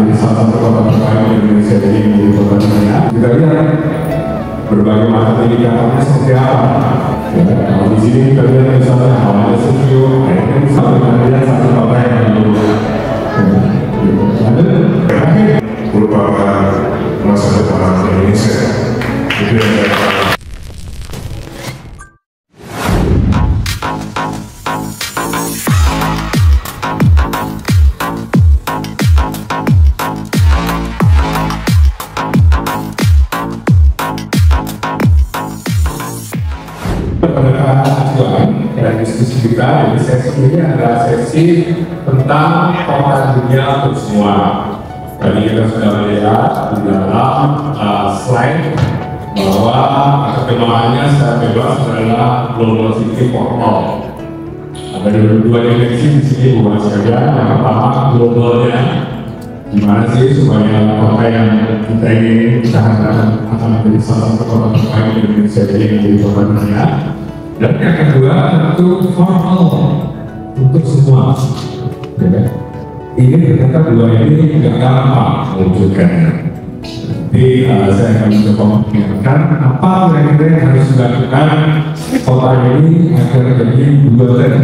menjadi salah satu kota terbaik di Indonesia ini di kota dunia. Kita lihat berbagai macam indikatornya seperti apa. Ya, kalau di sini kita lihat misalnya hawanya sejuk, airnya bisa dengan lihat satu kota yang baru. Terakhir merupakan masa depan Indonesia. Itu yang dan diskusi kita. Jadi sesi ini adalah sesi tentang kota dunia untuk semua. Tadi kita sudah melihat di dalam slide bahwa perkembangannya secara bebas adalah global city for all. Ada dua dimensi di sini bukan saja. Yang pertama globalnya, gimana sih supaya kota yang kita ingin usahakan akan menjadi salah satu kota terbaik di Indonesia ini di kota dunia. Dan yang kedua tentu formal untuk semua. Ya. Ini ternyata dua ini tidak gampang mewujudkannya. Jadi saya akan mencoba mengingatkan apa kira-kira yang harus dilakukan kota ini agar menjadi dua tren.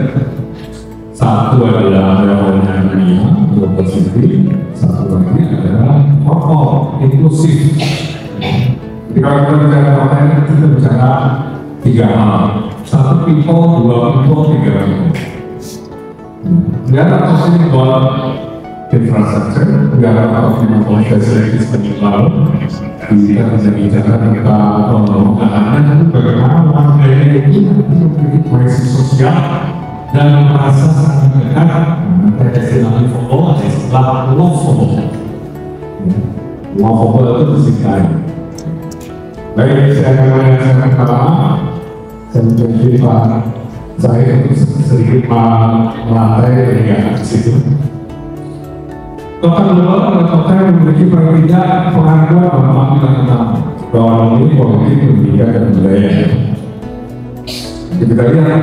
Satu adalah levelnya dunia, global city. Satu lagi adalah formal, inklusif. Jadi kalau kita bicara kota ini kita bicara tiga hal. Satu people, dua people, tiga people. Nggak ada talking about infrastructure, nggak ada talking about facilities penyelam. Kita bisa bicara tentang pembangunan, bagaimana orang lainnya ini memiliki koneksi sosial dan merasa sangat dekat. Ada istilah lovable, ada istilah lovable. Lovable itu dicintai. Baik, saya akan menjelaskan pertama. Saya menjadi Pak saya untuk sedikit melantai dari situ. Kota global adalah kota yang memiliki paling tidak pengakuan bahwa panggilan utama bahwa ini politik, pendidikan, dan budaya. Kita lihat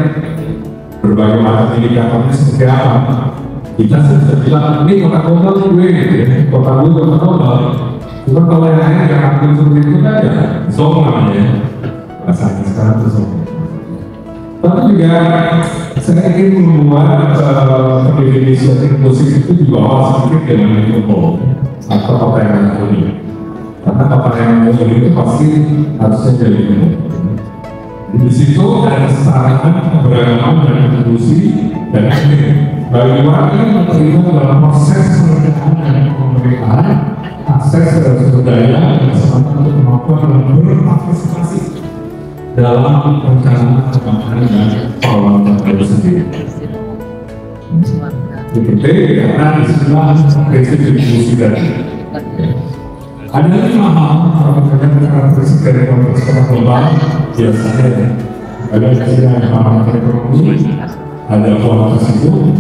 berbagai macam indikatornya seperti apa. Kita bisa bilang ini kota global gue, kota global. Cuma kalau yang lain nggak akan seperti itu kan ya, zong namanya. Rasanya sekarang itu zong. Tapi juga saya ingin membuat definisi inklusif itu di bawah sedikit dengan lingkup atau kota yang unik. Karena kota yang unik itu pasti harusnya jadi unik. Di situ ada kesetaraan, keberagaman, dan inklusi dan bagi warga yang terlibat dalam proses pemerintahan dan pemerintahan, akses terhadap sumber daya dan kesempatan untuk kemampuan dalam berpartisipasi dalam rencana pembangunan dan pengelolaan itu sendiri. Seperti karena disitulah prinsip inklusi tadi. Ada 5 hal karakteristik dari konteks kota global biasanya. Ada istilah yang namanya ekonomi, ada kualitas hidup,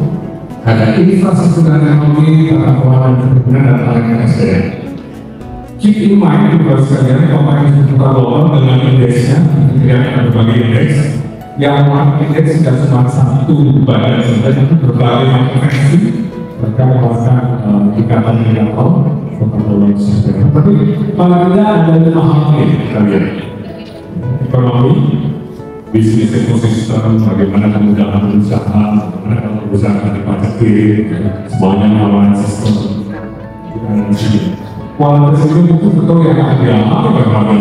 ada infrastruktur dan teknologi, tata kelola dan perkebunan dan lain-lain SDM. Keep in mind juga sekalian kota yang dibuka global dengan indeksnya, kemudian ada berbagai indeks. Yang indeks tidak cuma satu badan saja, tapi berbagai macam versi. Mereka melakukan ikatan indikator kota global seperti. Tapi paling tidak ada 5 hal ini kita lihat. Ekonomi, bisnis ekosistem, bagaimana kemudahan usaha, bagaimana perusahaan dipajaki, semuanya melawan sistem dan sebagainya. Kualitas hidup itu betul yang dialami bagaimana.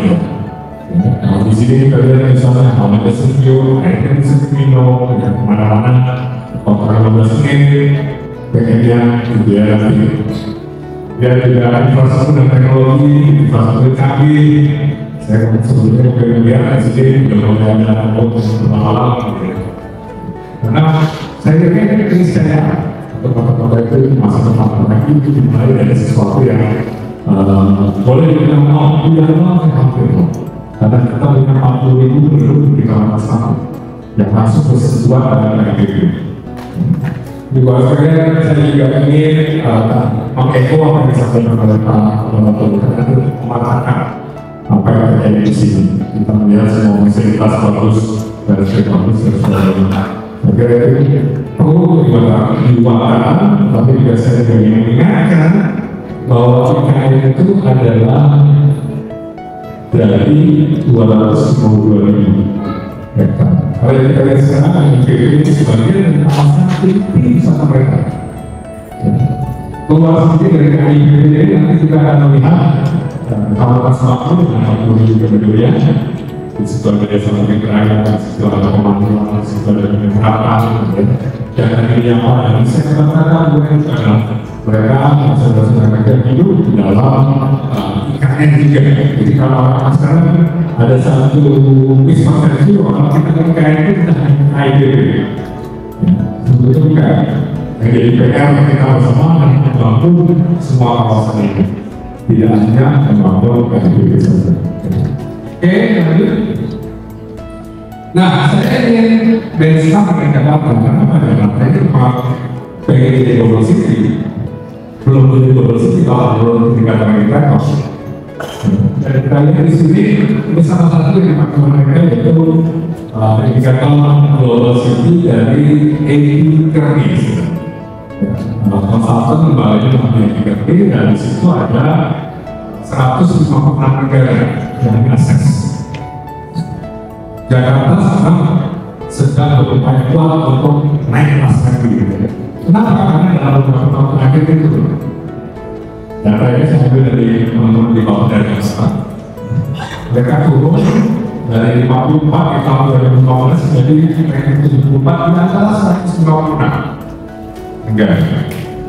Kalau di sini kita lihat misalnya hawanya sejuk, airnya bisa diminum, kemana-mana, kotoran lebih sedikit, pengennya di daerah itu. Dan juga infrastruktur dan teknologi, infrastruktur canggih. Saya sebelumnya mungkin melihat di sini juga mulai ada bermalam. Karena saya kira ini saya untuk kota-kota itu masa depan lagi dimulai dari sesuatu yang boleh dibilang biarlah hampir karena kita punya 40.000 penduduk di kawasan sana yang masuk ke sesuatu adalah PBB. Di bawah saya juga ingin mengeko apa yang disampaikan oleh Pak karena itu mematahkan apa yang terjadi di sini. Kita melihat semua fasilitas bagus dan bagus dan sebagainya. Maka itu perlu diubahkan, tapi biasanya juga mengingatkan bahwa IKN itu adalah dari 252.000 hektar. Kalau kita lihat sekarang, IPB itu sebagian dari kawasan kritis wisata mereka. Keluar sedikit dari IPB ini nanti kita akan melihat kawasan makro dengan makro juga berbeda. Di situ ada desa Manggarai, di situ ada Pemanduan, di situ ada Penerapan, dan ini yang mana saya katakan mereka masyarakat mereka hidup di dalam IKN juga. Jadi kalau orang sekarang ada satu mispersepsi kalau kita IKN itu tidak hanya IPB, sebetulnya bukan. Yang jadi PR kita bersama dan membantu semua kawasan ini, tidak hanya membantu IPB saja. Oke, lanjut. Nah, saya ingin benchmark mereka dapat karena pada itu pengen jadi global city, belum jadi global city kalau belum dikatakan kita. Dan kita lihat di sini ini salah satu yang dipakai mereka yaitu indikator global city dari A.T. Kearney. Konsultan membawahi namanya A.T. dan di situ ada 156 negara yang diakses. Jakarta sekarang sedang berupaya kuat untuk naik kelas lagi. Kenapa? Karena dalam beberapa tahun terakhir itu datanya saya ambil dari teman-teman di bawah dari Jakarta. Mereka turun dari 54 di tahun 2015 menjadi ranking 74 di antara 156 negara.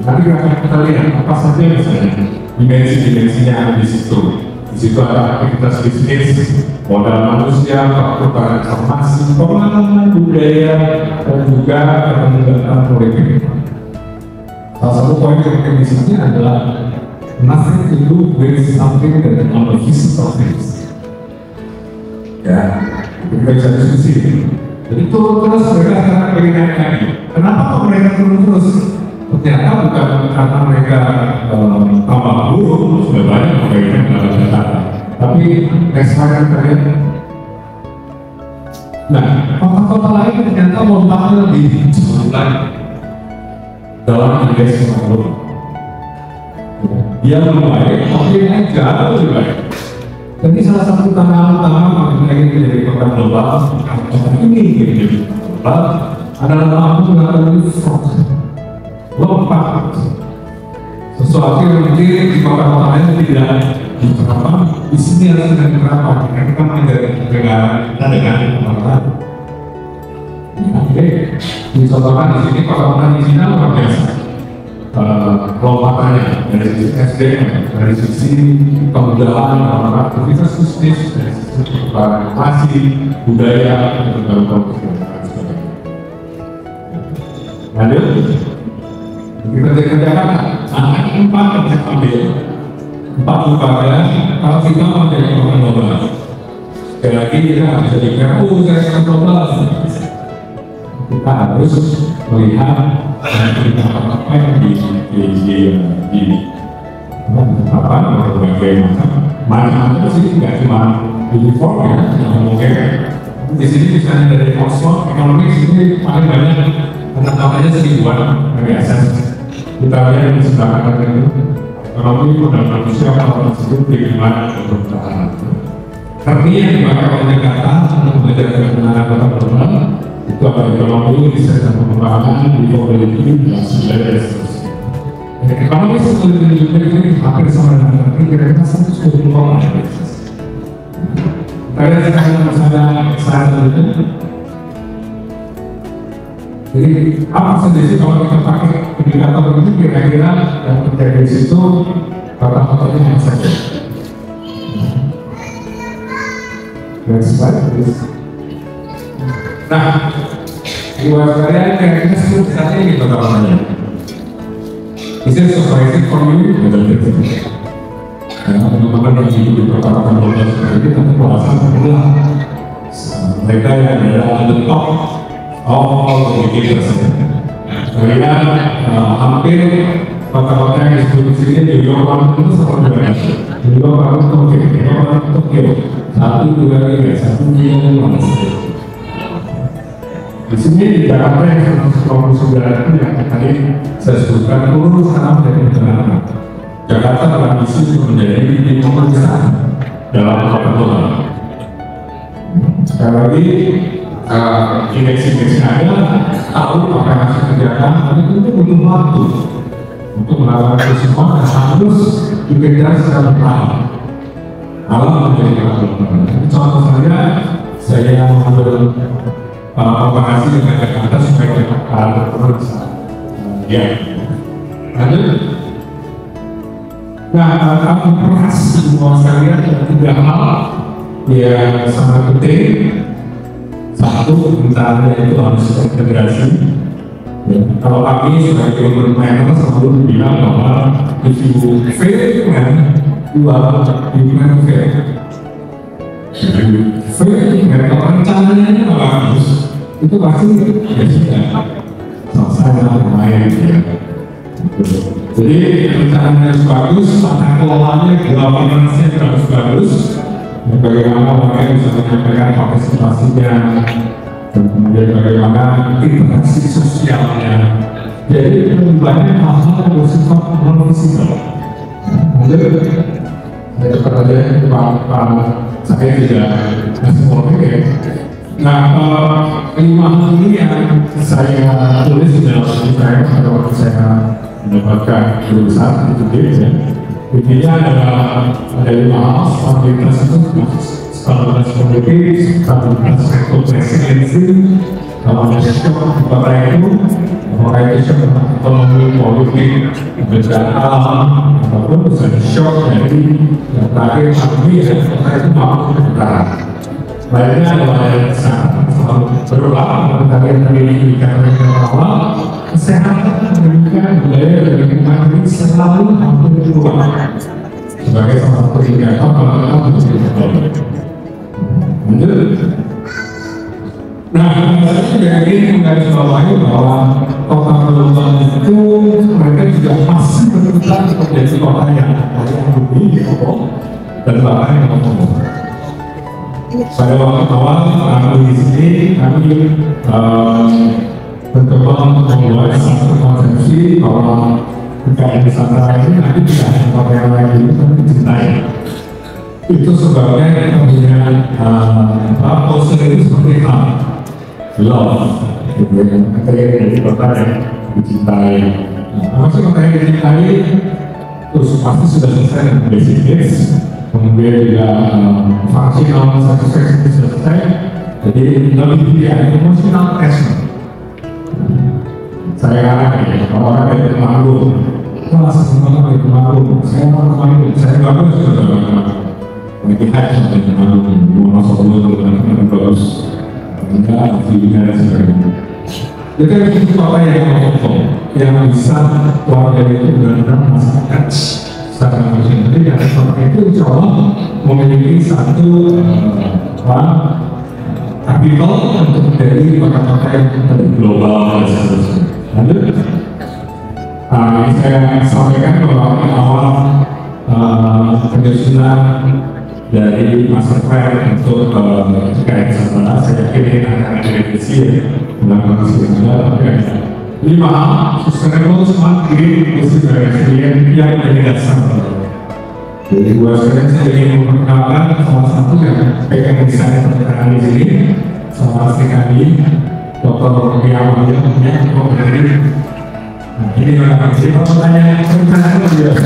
Nanti akan kita lihat apa saja misalnya dimensi-dimensinya ada di situ. Di situ ada aktivitas bisnis, modal manusia, pertukaran informasi, pengalaman budaya, dan juga kepentingan politik. Salah satu poin yang penting di sini adalah nothing to do with something that is on the physical things. Ya, kita bisa diskusi. Jadi terus mereka sekarang pengen naik lagi. Kenapa mereka turun terus? Ternyata bukan karena mereka tambah buruk, sudah banyak mereka dalam catatan. Tapi next slide kalian. Nah, kota-kota lain ternyata lompatnya lebih jauh lagi dalam indeks makro. Dia membaik, tapi naik jauh lebih baik. Jadi salah satu tantangan utama mengenai menjadi kota global, kota ini menjadi global adalah mampu melakukan lompat sesuatu yang mungkin di kota-kota lain tidak diterapkan, di sini harus dengan diterapkan karena kita menjadi negara kita dengan kota. Oke, dicontohkan di sini kota-kota di Cina luar biasa lompatannya dari sisi SDM, dari sisi kemudahan aktivitas bisnis, dari sisi informasi, budaya, dan berbagai lanjut. Kita kerjakan anak 4 yang saya ambil 4 lembaga kalau kita mau jadi orang global. Sekali lagi kita nggak bisa dikira, saya akan global. Kita harus melihat apa yang berbagai macam sih, nggak cuma uniform ya, mungkin di sini misalnya dari Oxford Economics ini paling banyak penetapannya 1000-an biasa. Kita lihat di sebelah kanan itu ekonomi modal manusia orang tersebut bagaimana untuk bertahan. Tapi yang dipakai oleh Jakarta untuk belajar kebenaran kota global itu ada ekonomi, riset dan pengembangan, mobility, dan sebagainya. Ekonomi seperti ini hampir sama dengan nanti kira-kira 120 orang. Kita lihat sekarang bersama saat itu. Jadi apa saja sih kalau kita pakai indikator ini kira-kira yang terjadi di situ kata-katanya yang saja. Next slide, please. Nah, di luar kalian kira-kira sebelum saat ini kata-katanya. Is it surprising for you? Karena teman-teman yang hidup di kota-kota global seperti ini tentu merasa adalah mereka yang ada di top all indicators. Kemudian hampir kota-kota yang disebut di sini New York itu sama dengan New York Tokyo 1, 2, 3, 1 miliar. Di sini di Jakarta yang 199 itu yang tadi saya sebutkan turun sekarang dari negara. Jakarta Jakarta berambisi menjadi 5 besar dalam perputaran. Sekali lagi, indeks-indeks yang ada tahu apa yang harus dikerjakan, tapi itu butuh waktu untuk melakukan itu semua dan harus dikejar secara bertahap. Alam menjadi perputaran. Contoh saya mengambil pembahasan dengan Jakarta supaya Jakarta terus. Ya, lanjut. Nah, kami pernah semua sekalian ada 3 hal yang sangat penting. Satu, pemerintahan itu harus terintegrasi. Ya, kalau kami sebagai implementer selalu bilang bahwa if you fail implement, you are implement fail. Fail implement, kalau rencananya bagus, itu pasti ya sudah selesai bermain. Jadi rencananya harus bagus, tata kelolanya, governance-nya harus bagus. Bagaimana mereka bisa menyampaikan partisipasinya, dan kemudian bagaimana interaksi sosialnya. Jadi lebih banyak hal-hal yang bersifat non-fisikal. Jadi saya cepat aja Pak, saya tidak masih Nah, 5 hal ini yang saya tulis di dalam buku saya pada waktu saya mendapatkan lulusan itu ya. Intinya adalah ada 5 hal: stabilitas itu, stabilitas politik, stabilitas resiliensi, kalau ada shock apa itu, apakah itu shock ekonomi, politik, bencana alam, ataupun misalnya shock dari yang terakhir pandemi ya, apakah itu mampu bertahan. Lainnya adalah yang selalu berulang, kalian pendidikan yang awal, kesehatan, pendidikan, budaya, dan lingkungan ini selalu hampir berulang sebagai salah satu indikator kalau kita menjadi berubah. Lanjut. Nah, saya ingin menggarisbawahi bahwa kota global itu mereka juga masih berputar menjadi kota yang bumi, dan bahkan yang ngomong. Pada waktu awal kami di sini mencoba untuk membuat satu konsepsi bahwa budaya Nusantara ini nanti tidak hanya kota yang lain itu tapi dicintai. Itu sebabnya kita punya poster itu seperti love, ketika jadi kota yang dicintai. Maksud kota yang dicintai terus pasti sudah selesai dengan basic needs. Kemudian juga functional satisfaction itu selesai, jadi lebih dia emotional attachment. Saya katakan kalau orang yang bermaklum, wah seseorang yang bermaklum, saya mau bermaklum, saya bagus sudah bermaklum. Lagi hack sampai bermaklum, mau masuk dulu dengan bagus, enggak dirinya dan sebagainya. Jadi itu apa yang bisa keluarga itu benar-benar masyarakat secara manusia. Jadi yang seperti itu insya Allah memiliki satu kapital untuk menjadi kota-kota yang global dan seterusnya. Lanjut. Ini saya sampaikan bahwa awal penyusunan dari master plan untuk IKN Nusantara, saya yakin akan direvisi dalam kondisi yang ada, tapi ada 5 hal sustainable, smart, green, inclusive, dan resilient yang menjadi dasar. Jadi buat saya ingin memperkenalkan salah satu yang pegang desain perencanaan di sini, salah satu kami Dr. Riawan yang punya dari. Nah, ini adalah pertanyaan perencanaan dia.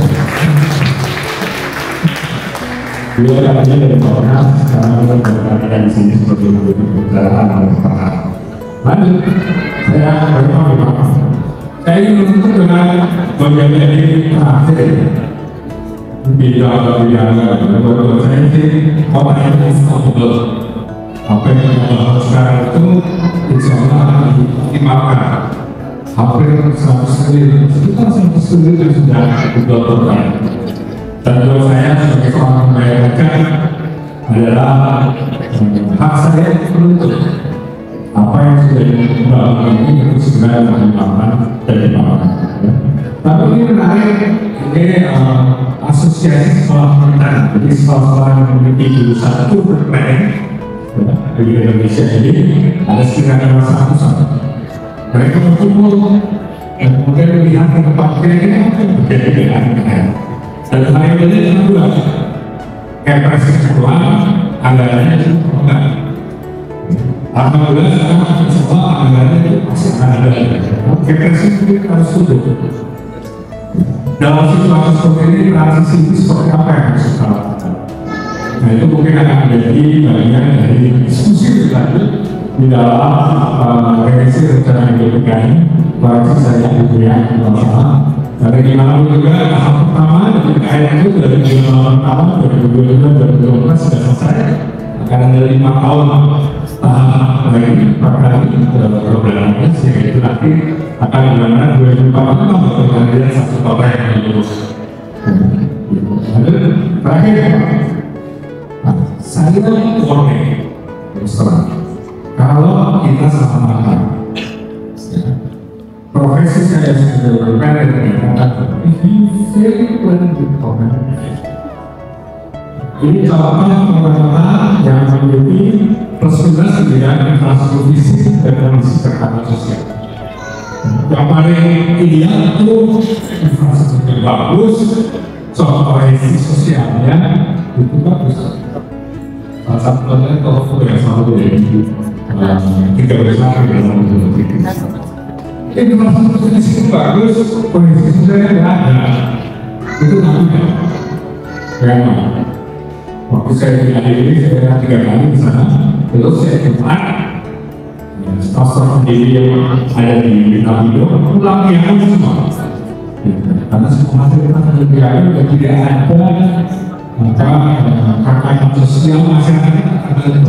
Beliau katanya dari Komnas, sekarang kita berada di sini sebagai pembicaraan dan pertanyaan. Lanjut, saya bagaimana? Saya ingin menutup dengan bagian ini terakhir. Menurut saya sih, kota ini unstoppable. Apa yang kita bahas sekarang itu, insya Allah akan dioptimalkan. Hampir 100 triliun, sekitar 100 triliun sudah digelontorkan. Dan menurut saya sebagai seorang membayangkan adalah hak saya menuntut apa yang sudah dibangun ini itu segera dimakan dan dimakan. Tapi ini menarik, ini asosiasi sekolah pemerintahan. Jadi sekolah-sekolah yang memiliki jurusan urban planning di Indonesia ini ada sekitar 101. Mereka berkumpul dan kemudian melihat ke depan kira-kira apa yang berbeda dengan dan Dan variabelnya cuma dua, kepres keseluruhan, anggarannya cukup enggak. Alhamdulillah sekarang semua anggarannya itu masih ada. Kepres itu harus tutup. Dalam situasi seperti ini, transisi itu seperti apa yang harus kita lakukan? Nah itu mungkin akan menjadi bagian dari diskusi berlanjut di dalam revisi rencana PPKN. Berarti saya yang bersama dari gimana juga tahap pertama PPKN itu dari bulan pertama 2022 sudah selesai. Akan ada 5 tahun tahap lagi programnya sehingga itu nanti akan benar-benar 2045 berkelanjutan satu kota yang lulus. Lalu terakhir, saya warning terus terang, kalau kita sama-sama profesi saya sebagai manajer mengatakan ini contoh pemerintah yang memiliki plus minus di bidang infrastruktur fisik dan kondisi ketahanan sosial. Yang paling ideal itu infrastruktur bagus, soal kohesi sosialnya itu bagus. Salah satu contoh yang selalu dari 3 besar di dalam politik. Infrastruktur fisik bagus, kohesi sosialnya tidak ada. Itu nanti yang waktu saya di ini saya 3 kali di sana, terus saya cuma sponsor sendiri yang ada di Nabido pulang yang semua, karena semua fasilitas yang ada dan tidak ada maka kakak sosial masyarakat ada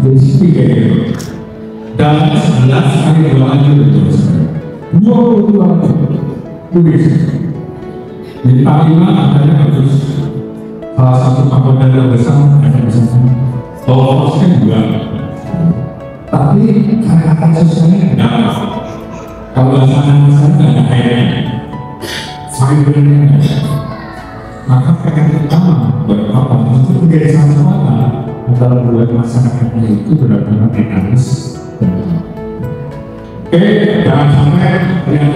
dari situ kayak gitu. Dan 11 kali berlanjut terus 22 tulis di Panglima adanya terus. Salah satu anggota besar ada di sana. Lolosnya juga, tapi kata-kata sosialnya tidak. Kalau sana tidak ada airnya, fibernya, maka PR utama buat apa? Itu menjadi satu kata antara buat masyarakatnya itu benar-benar dinamis. Oke, jangan sampai yang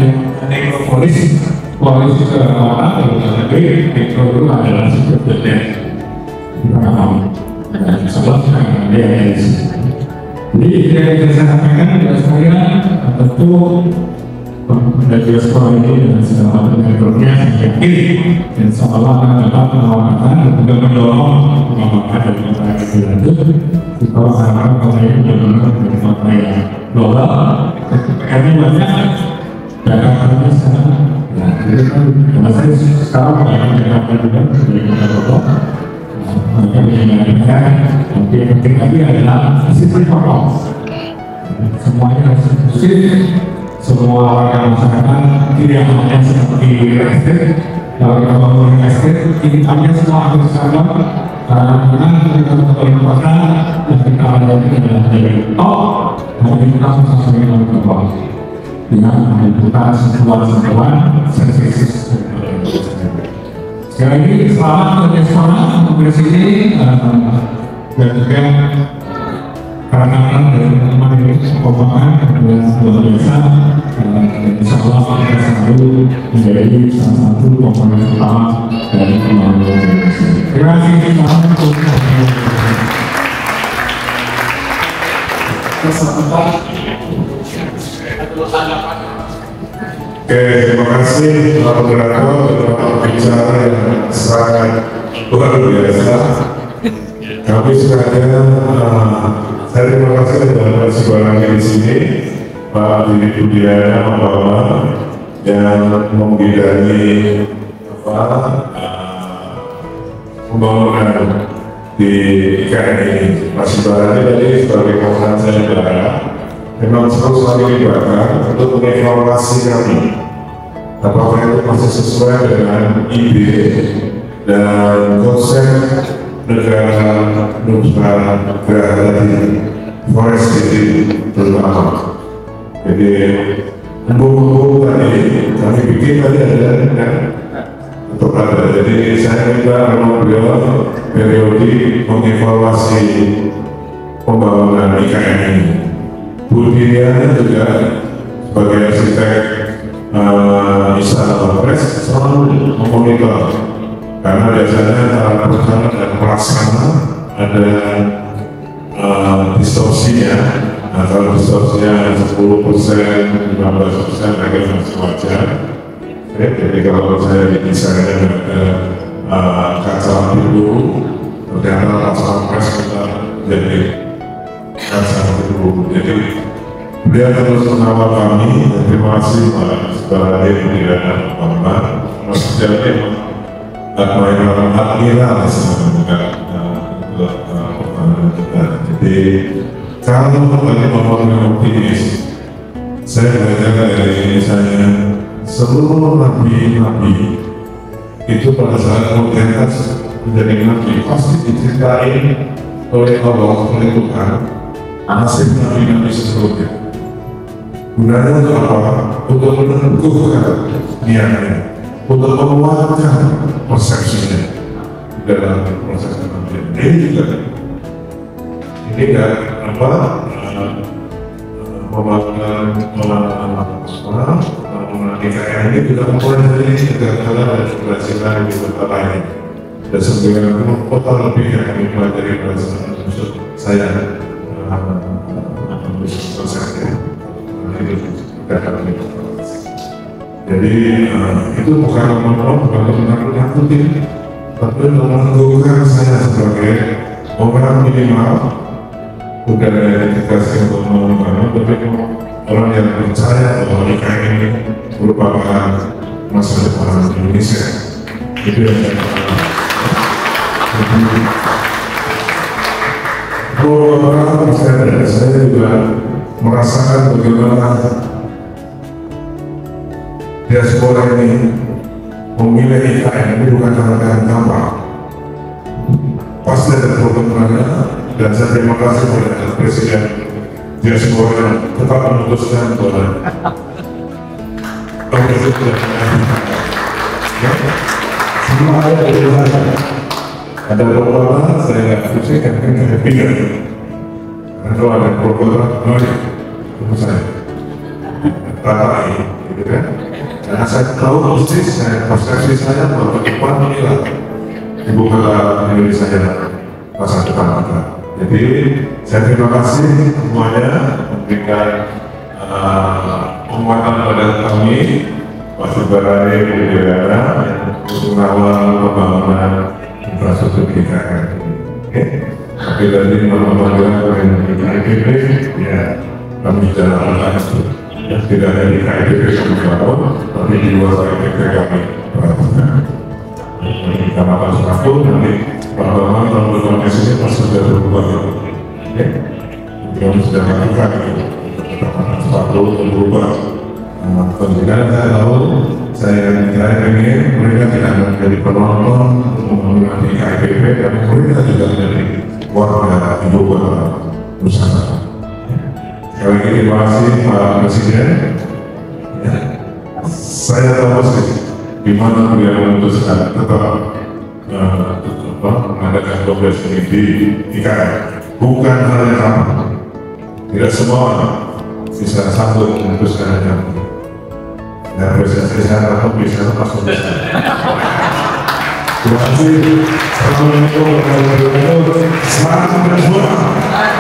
nekropolis koalisi ke kota atau ke negeri, nekro itu adalah sebetulnya kita nggak mau. Sebab dia jadi yang saya sampaikan kepada saya tentu dari sekolah ini dan segala macam nekronya saya yakin insya Allah akan dapat menawarkan dan juga mendorong pengembangan dan pengembangan lebih lanjut. Kita harapkan kalau ini benar-benar menjadi kota yang global. PPKN banyak, Jakarta sekarang. Nah, jadi kan karena saya sekarang banyak Jakarta juga dari kota global. Maka mengingatkan nanti yang penting lagi adalah sistem protokol. Semuanya harus inklusif, semua warga masyarakat tidak hanya seperti estate. Kalau kita bangun estate, intinya semua harus sama. Karena kita tetap kota dan kita ada dari top, tapi kita sama-sama dengan global. Dengan menentukan sentuhan-sentuhan sensitif. Sekali lagi selamat kerjasama untuk di sini dan juga karena dari teman-teman ini pembangunan dan luar biasa. Insya Allah kita selalu menjadi salah satu komponen utama dari pembangunan Indonesia. Terima kasih untuk kesempatan. Oke, terima kasih Pak Moderator untuk bicara yang sangat luar biasa. Kami sengaja saya terima kasih kepada sekolahnya di sini Pak Didi Budiana membawa yang membidangi pembangunan di IKN ini. Mas Ibarani tadi sebagai komandan saya negara memang terus kami dibakar untuk mengevaluasi kami apakah itu masih sesuai dengan ide dan konsep negara Nusantara tadi forest city terutama. Jadi buku tadi kami bikin tadi ada untuk ada. Jadi saya minta memang beliau periodik mengevaluasi pembangunan IKN ini. Budianya juga sebagai arsitek Istana Wapres selalu memonitor Karena biasanya dalam perencanaan dan pelaksana ada distorsinya. Nah, kalau distorsinya 10%, 15% agak masih wajar. Jadi kalau saya misalnya ada kaca biru, ternyata pasal pres kita jadi kaca biru. Jadi beliau terus mengawal kami. Terima kasih Pak Saudara Pidana Bapak. Maksudnya admiral sebenarnya kita. Jadi kalau bagi membangun optimis, saya belajar dari misalnya seluruh nabi itu pada saat komunitas menjadi nabi pasti diceritain oleh Allah, oleh Tuhan nasib nabi sebelumnya. Gunanya untuk apa? Untuk meneguhkan niatnya, untuk menguatkan persepsinya dalam proses kenabian. Ini juga DKI ini juga memulai dari negara dan Brazil di kota lain. Dan 90 kota lebih yang kami pelajari pada saat saya jadi itu bukan menakut-nakutin, tapi menentukan saya sebagai orang minimal, bukan dikasih untuk membangun, tapi orang yang percaya bahwa DKI ini merupakan masa depan Indonesia. Itu yang saya juga merasakan bagaimana diaspora ini memilih IKN ini bukan karena gampang. Pasti ada problemnya, dan saya terima kasih kepada Presiden diaspora yang tetap memutuskan bahwa semua ada di sana. Ada beberapa saya nggak setuju karena saya pikir kalau ada beberapa itu saya ratai, gitu kan? Karena saya tahu persis, persepsi saya bahwa depan inilah ibu kota Indonesia masa depan kita. Jadi saya terima kasih semuanya memberikan penguatan pada kami, Pak Saudara Pidana, untuk mengawal pembangunan infrastruktur DKI. Tapi tadi pembangunan dengan IPP, ya kami sudah lakukan itu. Tidak hanya di KIPP kami bangun, tapi di luar IPP kami perhatikan. Kita makan satu, nanti pembangunan tahun ini pasti sudah berubah. Kami sudah lakukan itu. Satu berubah. Pendidikan saya tahu, saya ingin mereka tidak menjadi penonton menggunakan KIPP, dan mereka juga menjadi warga ibu kota Nusantara. Sekali lagi terima kasih Pak Presiden. Saya tahu sih di mana beliau memutuskan tetap mengadakan kongres ini di IKN. Bukan hal yang sama. Tidak semua bisa sambut memutuskan hal yang dan presiden saya tetap bisa masuk. Terima kasih. Assalamualaikum warahmatullahi wabarakatuh. Selamat berjuang.